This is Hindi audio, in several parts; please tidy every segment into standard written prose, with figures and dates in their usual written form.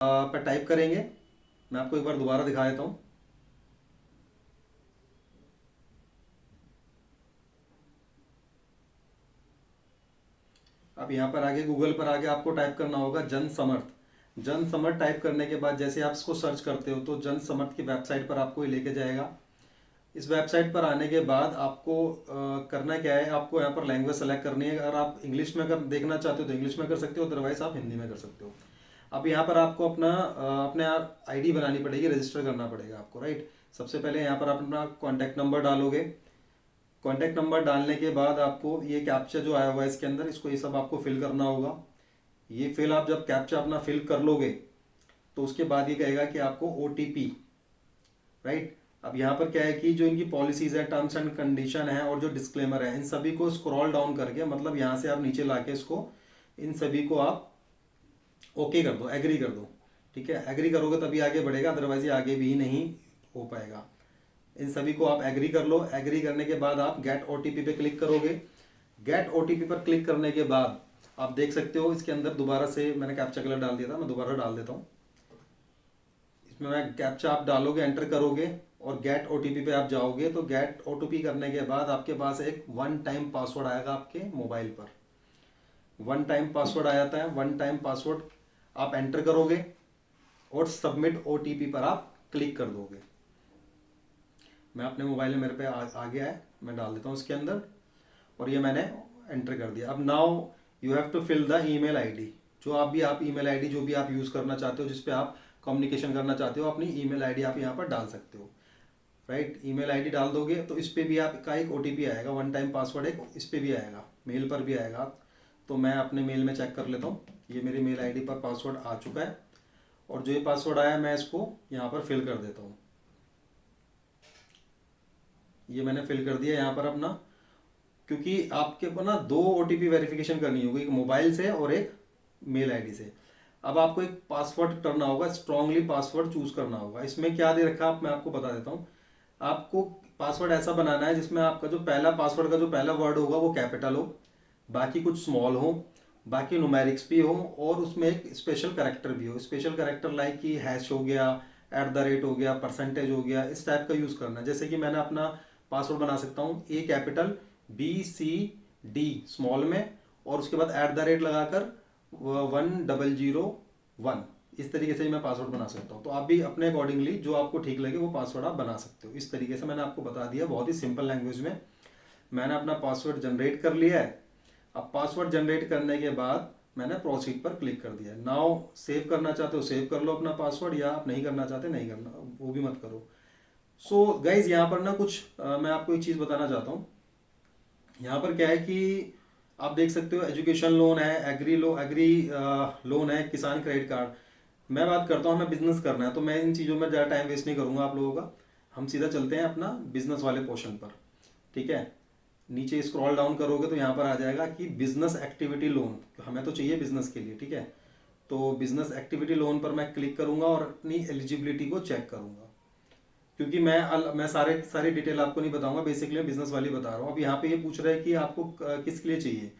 पर टाइप करेंगे। मैं आपको एक बार दोबारा दिखा देता हूँ। अब यहाँ पर आगे गूगल पर आगे आपको टाइप करना होगा जन समर्थ। जन समर्थ टाइप करने के बाद जैसे आप इसको सर्च करते हो तो जन समर्थ की वेबसाइट पर आपको ये लेके जाएगा। इस वेबसाइट पर आने के बाद आपको करना क्या है, आपको यहाँ पर लैंग्वेज सेलेक्ट करनी है। अगर आप इंग्लिश में अगर देखना चाहते हो तो इंग्लिश में कर सकते हो, अदरवाइज आप हिंदी में कर सकते हो। अब यहाँ पर आपको अपने आईडी बनानी पड़ेगी, रजिस्टर करना पड़ेगा आपको, राइट। सबसे पहले यहाँ पर आप अपना कॉन्टैक्ट नंबर डालोगे। कॉन्टैक्ट नंबर डालने के बाद आपको ये कैप्चा जो आया हुआ है इसके अंदर, इसको ये सब आपको फिल करना होगा। ये फिल आप जब कैप्चा अपना फिल कर लोगे तो उसके बाद ये कहेगा कि आपको OTP, राइट। अब यहाँ पर क्या है कि जो इनकी पॉलिसीज है, टर्म्स एंड कंडीशन है और जो डिस्क्लेमर है, इन सभी को स्क्रॉल डाउन करके, मतलब यहाँ से आप नीचे लाके इसको इन सभी को आप ओके कर दो, एग्री कर दो। ठीक है, एग्री करोगे तभी आगे बढ़ेगा, अदरवाइज ये आगे भी नहीं हो पाएगा। इन सभी को आप एग्री कर लो। एग्री करने के बाद आप गेट OTP पे क्लिक करोगे। गेट OTP पर क्लिक करने के बाद आप देख सकते हो इसके अंदर दोबारा से मैंने कैप्चा कलर डाल दिया था, मैं दोबारा डाल देता हूँ। इसमें मैं कैप्चा आप डालोगे, एंटर करोगे और गेट OTP पे आप जाओगे तो गेट OTP करने के बाद आपके पास एक वन टाइम पासवर्ड आएगा आपके मोबाइल पर। वन टाइम पासवर्ड आ जाता है। वन टाइम पासवर्ड आप एंटर करोगे और सबमिट OTP पर आप क्लिक कर दोगे। मैं अपने मोबाइल में, मेरे पे आ गया है, मैं डाल देता हूँ इसके अंदर और ये मैंने एंटर कर दिया। अब now you have to fill the email ID. जो आप ईमेल आईडी जो भी आप यूज़ करना चाहते हो, जिस पे आप कम्युनिकेशन करना चाहते हो, अपनी ईमेल आईडी आप यहाँ पर डाल सकते हो, राइट। ईमेल आईडी डाल दोगे तो इस पर भी आपका एक OTP आएगा, वन टाइम पासवर्ड एक इस पर भी आएगा, मेल पर भी आएगा। तो मैं अपने मेल में चेक कर लेता हूँ। ये मेरी मेल आईडी पर पासवर्ड आ चुका है और जो ये पासवर्ड आया मैं इसको यहाँ पर फिल कर देता हूँ। ये मैंने फिल कर दिया यहाँ पर अपना, क्योंकि आपके को ना दो OTP वेरिफिकेशन करनी होगी, एक मोबाइल से और एक मेल आईडी से। अब आपको एक पासवर्ड करना होगा, स्ट्रांगली पासवर्ड चूज करना होगा। इसमें क्या दे रखा है मैं आपको बता देता हूँ। आपको पासवर्ड ऐसा बनाना है जिसमें आपका जो पहला पासवर्ड का जो पहला वर्ड होगा वो कैपिटल हो, बाकी कुछ स्मॉल हो, बाकी न्यूमेरिक्स भी हो और उसमें एक स्पेशल कैरेक्टर भी हो। स्पेशल कैरेक्टर लाइक कि हैश हो गया, @ हो गया, परसेंटेज हो गया, इस टाइप का यूज़ करना है। जैसे कि मैंने अपना पासवर्ड बना सकता हूँ A कैपिटल BCD स्मॉल में और उसके बाद @ लगाकर 1001, इस तरीके से मैं पासवर्ड बना सकता हूँ। तो आप भी अपने अकॉर्डिंगली जो आपको ठीक लगे वो पासवर्ड आप बना सकते हो। इस तरीके से मैंने आपको बता दिया, बहुत ही सिंपल लैंग्वेज में। मैंने अपना पासवर्ड जनरेट कर लिया है। अब पासवर्ड जनरेट करने के बाद मैंने प्रोसीड पर क्लिक कर दिया। नाउ सेव करना चाहते हो सेव कर लो अपना पासवर्ड, या आप नहीं करना चाहते नहीं करना, वो भी मत करो। सो गाइज यहाँ पर ना कुछ मैं आपको एक चीज़ बताना चाहता हूँ। यहाँ पर क्या है कि आप देख सकते हो एजुकेशन लोन है, एग्री लोन है, किसान क्रेडिट कार्ड। मैं बात करता हूँ, हमें बिजनेस करना है तो मैं इन चीज़ों में ज़्यादा टाइम वेस्ट नहीं करूँगा आप लोगों का। हम सीधा चलते हैं अपना बिजनेस वाले पोर्शन पर। ठीक है, नीचे स्क्रॉल डाउन करोगे तो यहाँ पर आ जाएगा कि बिजनेस एक्टिविटी लोन, हमें तो चाहिए बिजनेस के लिए। ठीक है, तो बिजनेस एक्टिविटी लोन पर मैं क्लिक करूँगा और अपनी एलिजिबिलिटी को चेक करूँगा, क्योंकि मैं सारी डिटेल आपको नहीं बताऊंगा, बेसिकली मैं बिजनेस वाली बता रहा हूँ। अब यहाँ पे ये पूछ रहा है कि आपको किसके लिए चाहिए,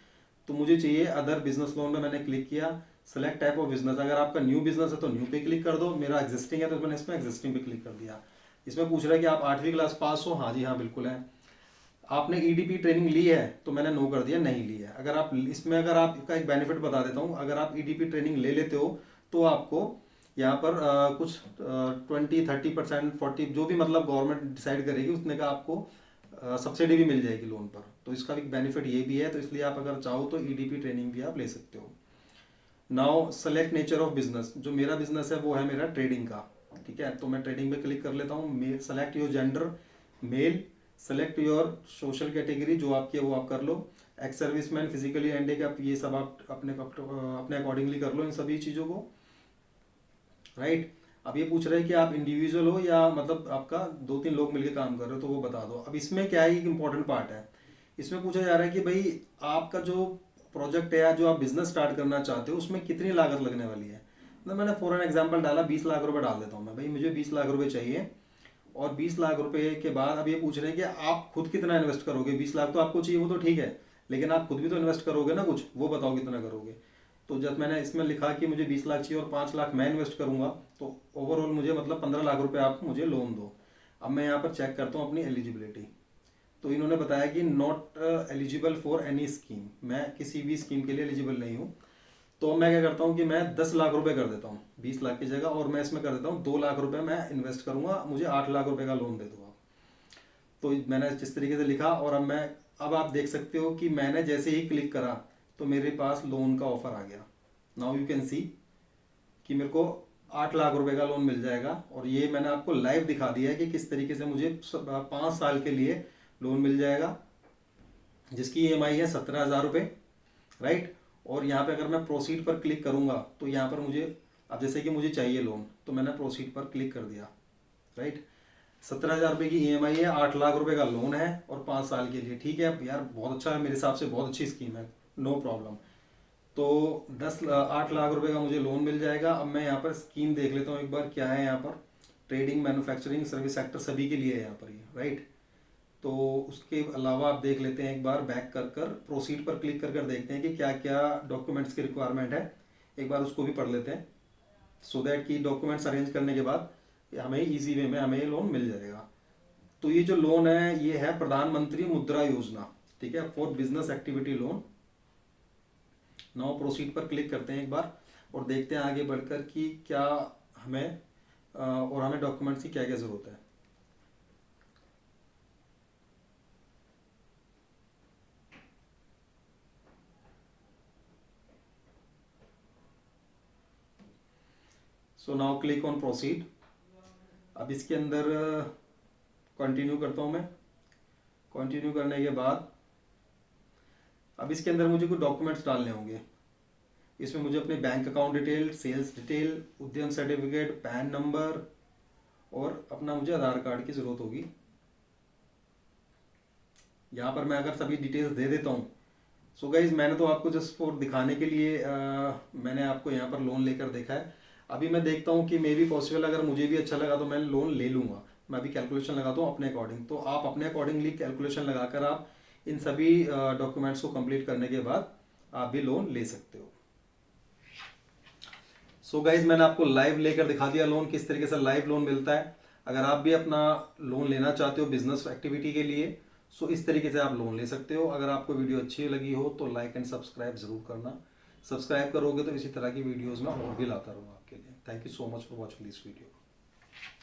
तो मुझे चाहिए अदर बिजनेस लोन में मैंने क्लिक किया। सेलेक्ट टाइप ऑफ बिजनेस, अगर आपका न्यू बिजनेस है तो न्यू पे क्लिक कर दो, मेरा एग्जिस्टिंग है तो मैंने इसमें एग्जिस्टिंग पे क्लिक कर दिया। इसमें पूछ रहा है कि आप 8वीं क्लास पास हो, हाँ जी हाँ बिल्कुल है। आपने EDP ट्रेनिंग ली है तो मैंने नो कर दिया, नहीं ली है। अगर आप इसमें, अगर आपका एक बेनिफिट बता देता हूँ, अगर आप EDP ट्रेनिंग ले लेते हो तो आपको यहाँ पर कुछ 20, 30%, 40 जो भी मतलब गवर्नमेंट डिसाइड करेगी उतने का आपको सब्सिडी भी मिल जाएगी लोन पर। तो इसका एक बेनिफिट ये भी है, तो इसलिए आप अगर चाहो तो EDP ट्रेनिंग भी आप ले सकते हो। Now select nature of business, जो मेरा बिजनेस है वो है मेरा ट्रेडिंग का। ठीक है, तो मैं ट्रेडिंग पे क्लिक कर लेता हूँ। Select your gender male, select your social category, जो आपकी है वो आप कर लो। एक्स सर्विसमैन, फिजिकली हैंडीकैप, ये सब आप अपने अकॉर्डिंगली कर लो इन सभी चीज़ों को, राइट। अब ये पूछ रहे हैं कि आप इंडिविजुअल हो या मतलब आपका 2-3 लोग मिलकर काम कर रहे हो, तो वो बता दो। अब इसमें क्या है, एक इंपॉर्टेंट पार्ट है। इसमें पूछा जा रहा है कि भाई आपका जो प्रोजेक्ट है या जो आप बिजनेस स्टार्ट करना चाहते हो उसमें कितनी लागत लगने वाली है। मतलब मैंने फॉर एन एग्जाम्पल डाला 20 लाख रुपए डाल देता हूँ मैं, भाई मुझे 20 लाख रुपए चाहिए। और 20 लाख रुपए के बाद अब ये पूछ रहे हैं कि आप खुद कितना इन्वेस्ट करोगे। 20 लाख तो आपको चाहिए वो तो ठीक है, लेकिन आप खुद भी तो इन्वेस्ट करोगे ना कुछ, वो बताओ कितना करोगे। तो जब मैंने इसमें लिखा कि मुझे 20 लाख चाहिए और 5 लाख मैं इन्वेस्ट करूंगा, तो ओवरऑल मुझे मतलब 15 लाख रुपए आप मुझे लोन दो। अब मैं यहाँ पर चेक करता हूँ अपनी एलिजिबिलिटी। तो इन्होंने बताया कि not eligible for any scheme, मैं किसी भी स्कीम के लिए एलिजिबल नहीं हूँ। तो मैं क्या करता हूँ कि मैं 10 लाख रुपए कर देता हूँ 20 लाख की जगह, और मैं इसमें कर देता हूँ 2 लाख रुपए मैं इन्वेस्ट करूंगा, मुझे 8 लाख रुपए का लोन दे दो आप। तो मैंने जिस तरीके से लिखा, और अब आप देख सकते हो कि मैंने जैसे ही क्लिक करा तो मेरे पास लोन का ऑफर आ गया। नाउ यू कैन सी कि मेरे को 8 लाख रुपए का लोन मिल जाएगा, और ये मैंने आपको लाइव दिखा दिया है कि किस तरीके से मुझे 5 साल के लिए लोन मिल जाएगा, जिसकी ईएमआई है 17,000 रुपये, राइट। और यहाँ पे अगर मैं प्रोसीड पर क्लिक करूँगा तो यहाँ पर मुझे, अब जैसे कि मुझे चाहिए लोन, तो मैंने प्रोसीड पर क्लिक कर दिया, राइट। 17,000 रुपये की ईएमआई है, 8 लाख रुपए का लोन है, और 5 साल के लिए। ठीक है यार, बहुत अच्छा है, मेरे हिसाब से बहुत अच्छी स्कीम है, नो प्रॉब्लम। तो 8 लाख रुपए का मुझे लोन मिल जाएगा। अब मैं यहाँ पर स्कीम देख लेता हूँ एक बार, क्या है यहाँ पर। ट्रेडिंग, मैन्युफैक्चरिंग, सर्विस सेक्टर सभी के लिए है यहाँ पर ये, राइट। तो उसके अलावा आप देख लेते हैं एक बार, बैक कर कर प्रोसीड पर क्लिक कर कर देखते हैं कि क्या क्या डॉक्यूमेंट्स की रिक्वायरमेंट है, एक बार उसको भी पढ़ लेते हैं, सो दैट कि डॉक्यूमेंट्स अरेंज करने के बाद हमें इजी वे में हमें ये लोन मिल जाएगा। तो ये जो लोन है ये है प्रधानमंत्री मुद्रा योजना, ठीक है, for business activity loan. Now proceed पर क्लिक करते हैं एक बार, और देखते हैं आगे बढ़कर कि क्या हमें और हमें डॉक्यूमेंट्स की क्या क्या जरूरत है। So now click on proceed. अब इसके अंदर कंटिन्यू करता हूँ मैं। कंटिन्यू करने के बाद अब इसके अंदर मुझे कुछ डॉक्यूमेंट्स डालने होंगे। इसमें मुझे अपने bank account detail, sales detail, Udyam certificate, PAN number, और अपना मुझे आधार कार्ड की ज़रूरत होगी। यहाँ पर मैं अगर सभी डिटेल्स दे देता हूँ, सो गाइज मैंने तो आपको जस्ट फॉर दिखाने के लिए मैंने आपको यहाँ पर लोन लेकर देखा है। अभी मैं देखता हूँ कि मे बी पॉसिबल, अगर मुझे भी अच्छा लगा तो मैं लोन ले लूँगा। मैं अभी कैलकुलेशन लगाता हूँ अपने अकॉर्डिंग, तो आप अपने अकॉर्डिंगली कैलकुलेशन लगाकर आप इन सभी डॉक्यूमेंट्स को कंप्लीट करने के बाद आप भी लोन ले सकते हो। सो गाइज मैंने आपको लाइव लेकर दिखा दिया लोन, किस तरीके से लाइव लोन मिलता है। अगर आप भी अपना लोन लेना चाहते हो बिजनेस एक्टिविटी के लिए, सो इस तरीके से आप लोन ले सकते हो। अगर आपको वीडियो अच्छी लगी हो तो लाइक एंड सब्सक्राइब जरूर करना। सब्सक्राइब करोगे तो इसी तरह की वीडियोस में और भी लाता रहूँगा आपके लिए। Thank you so much for watching this video.